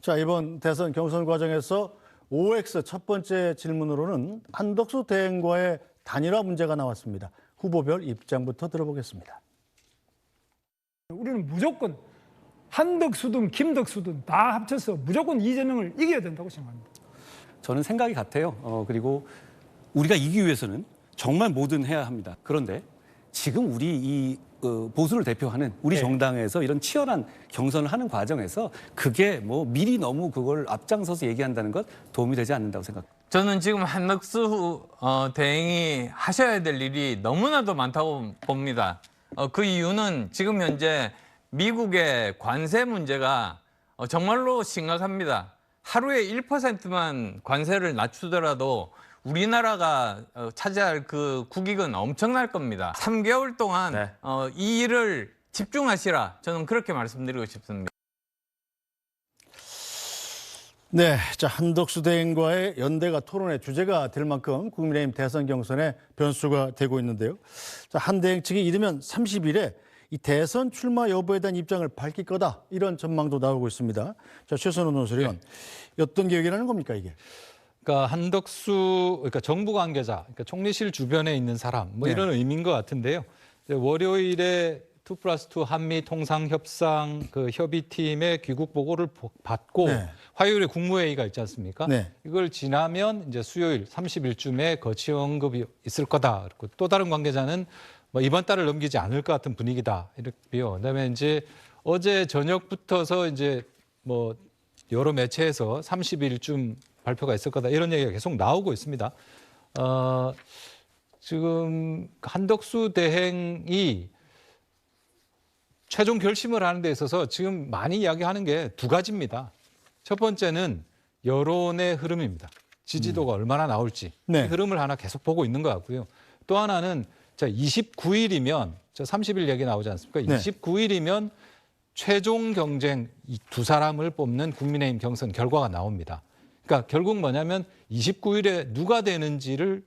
자, 이번 대선 경선 과정에서 OX 첫 번째 질문으로는 한덕수 대행과의 단일화 문제가 나왔습니다. 후보별 입장부터 들어보겠습니다. 우리는 무조건 한덕수든 김덕수든 다 합쳐서 무조건 이재명을 이겨야 된다고 생각합니다. 저는 생각이 같아요. 그리고 우리가 이기기 위해서는 정말 뭐든 해야 합니다. 그런데 지금 우리 이 보수를 대표하는 우리 정당에서 이런 치열한 경선을 하는 과정에서 그게 뭐 미리 너무 그걸 앞장서서 얘기한다는 것 도움이 되지 않는다고 생각합니다. 저는 지금 한덕수 대행이 하셔야 될 일이 너무나도 많다고 봅니다. 그 이유는 지금 현재 미국의 관세 문제가 정말로 심각합니다. 하루에 1%만 관세를 낮추더라도 우리나라가 차지할 그 국익은 엄청날 겁니다. 3개월 동안 이 일을 집중하시라, 저는 그렇게 말씀드리고 싶습니다. 네, 자, 한덕수 대행과의 연대가 토론의 주제가 될 만큼 국민의힘 대선 경선의 변수가 되고 있는데요. 자, 한 대행 측이 이르면 30일에 이 대선 출마 여부에 대한 입장을 밝힐 거다, 이런 전망도 나오고 있습니다. 자, 최선호 논설위원, 어떤 계획이라는 겁니까, 이게? 그러니까 한덕수, 그러니까 정부 관계자, 그러니까 총리실 주변에 있는 사람, 뭐 이런 의미인 것 같은데요. 월요일에 2+2 한미 통상협상 그 협의팀의 귀국 보고를 받고 화요일에 국무회의가 있지 않습니까? 이걸 지나면 이제 수요일 30일쯤에 거치 언급이 있을 거다. 그리고 또 다른 관계자는 뭐 이번 달을 넘기지 않을 것 같은 분위기다. 이렇게요. 그다음에 이제 어제 저녁부터서 이제 뭐 여러 매체에서 30일쯤 발표가 있을 거다, 이런 얘기가 계속 나오고 있습니다. 지금 한덕수 대행이 최종 결심을 하는 데 있어서 지금 많이 이야기하는 게 두 가지입니다. 첫 번째는 여론의 흐름입니다. 지지도가 얼마나 나올지 이 흐름을 하나 계속 보고 있는 것 같고요. 또 하나는 29일이면 30일 얘기 나오지 않습니까? 29일이면 최종 경쟁 이 두 사람을 뽑는 국민의힘 경선 결과가 나옵니다. 그러니까 결국 뭐냐면 29일에 누가 되는지를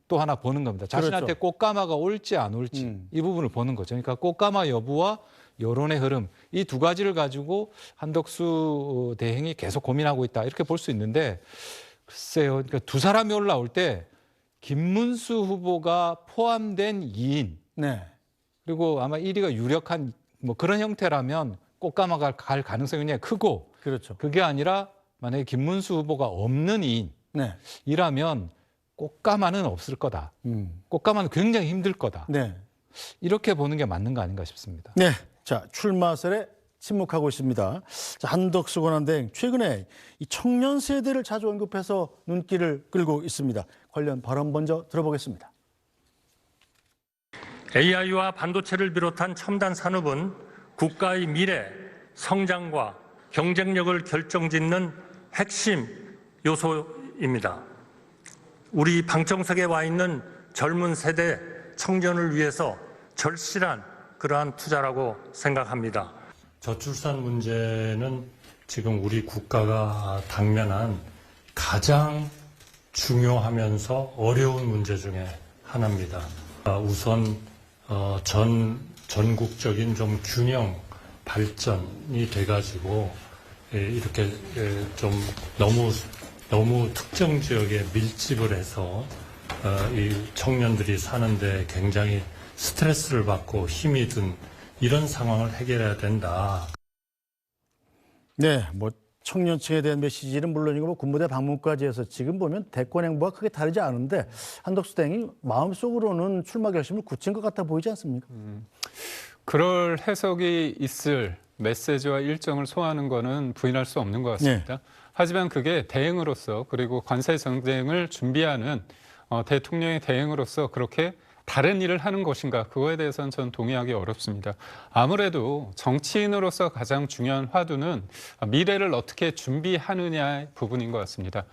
또 하나 보는 겁니다. 자신한테 꽃가마가 올지 안 올지 이 부분을 보는 거죠. 그러니까 꽃가마 여부와 여론의 흐름, 이 두 가지를 가지고 한덕수 대행이 계속 고민하고 있다, 이렇게 볼 수 있는데, 글쎄요. 그러니까 두 사람이 올라올 때 김문수 후보가 포함된 2인 그리고 아마 1위가 유력한 뭐 그런 형태라면 꽃가마가 갈 가능성이 굉장히 크고, 그게 아니라 만약에 김문수 후보가 없는 2인 이라면 꽃가마는 없을 거다. 꽃가마는 굉장히 힘들 거다. 이렇게 보는 게 맞는 거 아닌가 싶습니다. 네, 자, 출마설에 침묵하고 있습니다. 자, 한덕수 권한대행, 최근에 이 청년 세대를 자주 언급해서 눈길을 끌고 있습니다. 관련 발언 먼저 들어보겠습니다. AI와 반도체를 비롯한 첨단 산업은 국가의 미래, 성장과 경쟁력을 결정짓는 핵심 요소입니다. 우리 방청석에 와 있는 젊은 세대 청년을 위해서 절실한 그러한 투자라고 생각합니다. 저출산 문제는 지금 우리 국가가 당면한 가장 중요하면서 어려운 문제 중에 하나입니다. 우선 전국적인 좀 균형 발전이 돼가지고 이렇게 좀 너무 특정 지역에 밀집을 해서 이 청년들이 사는데 굉장히 스트레스를 받고 힘이 든 이런 상황을 해결해야 된다. 네, 뭐 청년층에 대한 메시지는 물론이고 뭐 군부대 방문까지 해서 지금 보면 대권 행보가 크게 다르지 않은데 한덕수 대행이 마음속으로는 출마 결심을 굳힌 것 같아 보이지 않습니까? 그럴 해석이 있을 메시지와 일정을 소화하는 거는 부인할 수 없는 것 같습니다. 하지만 그게 대행으로서, 그리고 관세 전쟁을 준비하는 대통령의 대행으로서 그렇게 다른 일을 하는 것인가, 그거에 대해서는 전 동의하기 어렵습니다. 아무래도 정치인으로서 가장 중요한 화두는 미래를 어떻게 준비하느냐의 부분인 것 같습니다.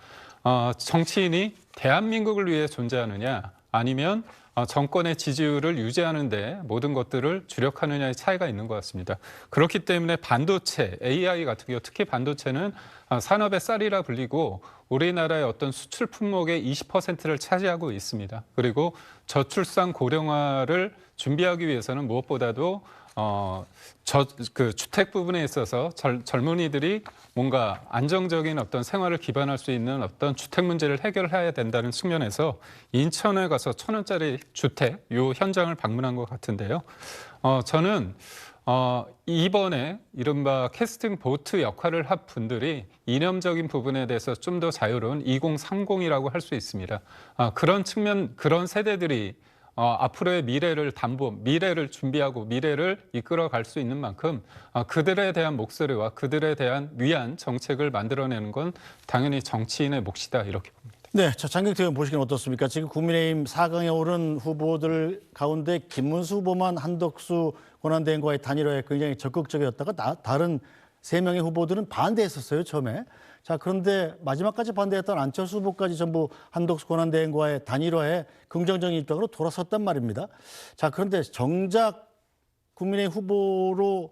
정치인이 대한민국을 위해 존재하느냐, 아니면 정권의 지지율을 유지하는 데 모든 것들을 주력하느냐의 차이가 있는 것 같습니다. 그렇기 때문에 반도체, AI 같은 경우, 특히 반도체는 산업의 쌀이라 불리고 우리나라의 어떤 수출 품목의 20%를 차지하고 있습니다. 그리고 저출산 고령화를 준비하기 위해서는 무엇보다도 그 주택 부분에 있어서 젊은이들이 뭔가 안정적인 어떤 생활을 기반할 수 있는 어떤 주택 문제를 해결해야 된다는 측면에서 인천에 가서 1,000원짜리 주택 요 현장을 방문한 것 같은데요. 저는 이번에 이른바 캐스팅 보트 역할을 한 분들이 이념적인 부분에 대해서 좀 더 자유로운 2030이라고 할 수 있습니다. 그런 측면, 그런 세대들이 앞으로의 미래를 준비하고 미래를 이끌어갈 수 있는 만큼 그들에 대한 목소리와 그들에 대한 위한 정책을 만들어내는 건 당연히 정치인의 몫이다 이렇게 봅니다. 네, 자, 장경태 의원 보시기는 어떻습니까? 지금 국민의힘 4강에 오른 후보들 가운데 김문수 후보만 한덕수 권한대행과의 단일화에 굉장히 적극적이었다가 다른 3명의 후보들은 반대했었어요, 처음에. 자, 그런데 마지막까지 반대했던 안철수 후보까지 전부 한덕수 권한대행과의 단일화에 긍정적인 입장으로 돌아섰단 말입니다. 자, 그런데 정작 국민의힘 후보로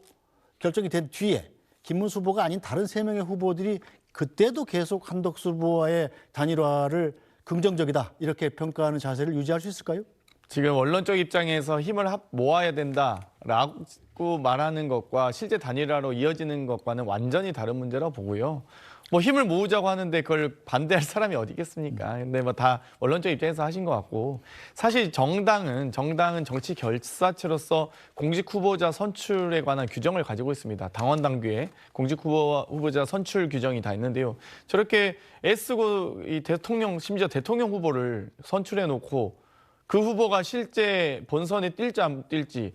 결정이 된 뒤에 김문수 후보가 아닌 다른 3명의 후보들이 그때도 계속 한덕수 후보와의 단일화를 긍정적이다 이렇게 평가하는 자세를 유지할 수 있을까요? 지금 원론적 입장에서 힘을 모아야 된다라고 말하는 것과 실제 단일화로 이어지는 것과는 완전히 다른 문제라고 보고요. 뭐 힘을 모으자고 하는데 그걸 반대할 사람이 어디 있겠습니까? 근데 뭐 다 원론적 입장에서 하신 것 같고, 사실 정당은 정치 결사체로서 공직 후보자 선출에 관한 규정을 가지고 있습니다. 당원 당규에 공직 후보자 선출 규정이 다 있는데요. 저렇게 애쓰고 이 대통령, 심지어 대통령 후보를 선출해 놓고 그 후보가 실제 본선에 뛸지 안 뛸지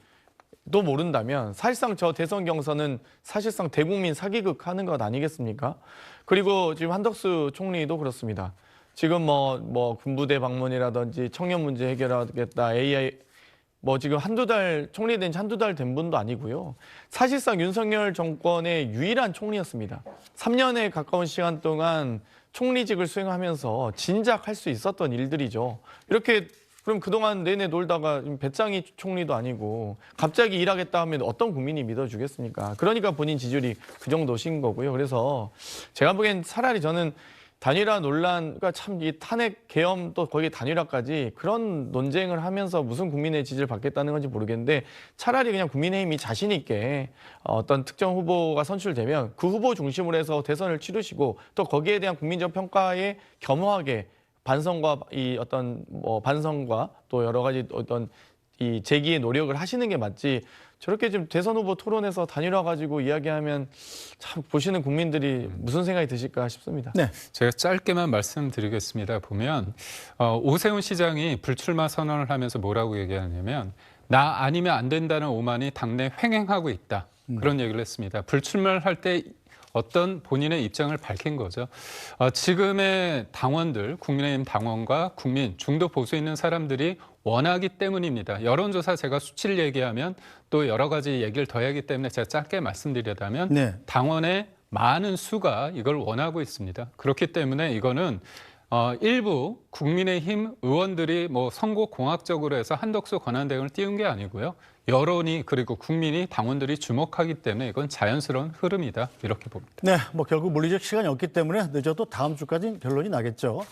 또 모른다면 사실상 저 대선 경선은 사실상 대국민 사기극 하는 것 아니겠습니까? 그리고 지금 한덕수 총리도 그렇습니다. 지금 뭐 군부대 방문이라든지 청년 문제 해결하겠다, AI 지금 총리된 지 한두 달 된 분도 아니고요. 사실상 윤석열 정권의 유일한 총리였습니다. 3년에 가까운 시간 동안 총리직을 수행하면서 진작 할 수 있었던 일들이죠. 이렇게 그럼 그동안 내내 놀다가 배짱이 총리도 아니고 갑자기 일하겠다 하면 어떤 국민이 믿어주겠습니까? 그러니까 본인 지지율이 그 정도신 거고요. 그래서 제가 보기엔 차라리 저는 단일화 논란, 그러니까 참 이 탄핵 계엄 또 거기에 단일화까지 그런 논쟁을 하면서 무슨 국민의 지지를 받겠다는 건지 모르겠는데, 차라리 그냥 국민의힘이 자신 있게 어떤 특정 후보가 선출되면 그 후보 중심으로 해서 대선을 치르시고 또 거기에 대한 국민적 평가에 겸허하게 반성과 반성과 또 여러 가지 어떤 이 제기의 노력을 하시는 게 맞지, 저렇게 지금 대선 후보 토론에서 단일화 가지고 이야기하면 참 보시는 국민들이 무슨 생각이 드실까 싶습니다. 네. 제가 짧게만 말씀드리겠습니다. 보면 오세훈 시장이 불출마 선언을 하면서 뭐라고 얘기하냐면 나 아니면 안 된다는 오만이 당내 횡행하고 있다. 그런 얘기를 했습니다. 불출마를 할 때 어떤 본인의 입장을 밝힌 거죠. 지금의 당원들, 국민의힘 당원과 국민, 중도 보수 있는 사람들이 원하기 때문입니다. 여론조사 제가 수치를 얘기하면 또 여러 가지 얘기를 더 하기 때문에 제가 짧게 말씀드리자면 네. 당원의 많은 수가 이걸 원하고 있습니다. 그렇기 때문에 이거는 일부 국민의힘 의원들이 선거공학적으로 해서 한덕수 권한대행을 띄운 게 아니고요. 여론이 그리고 국민이 당원들이 주목하기 때문에 이건 자연스러운 흐름이다 이렇게 봅니다. 네, 결국 물리적 시간이 없기 때문에 늦어도 다음 주까지는 결론이 나겠죠.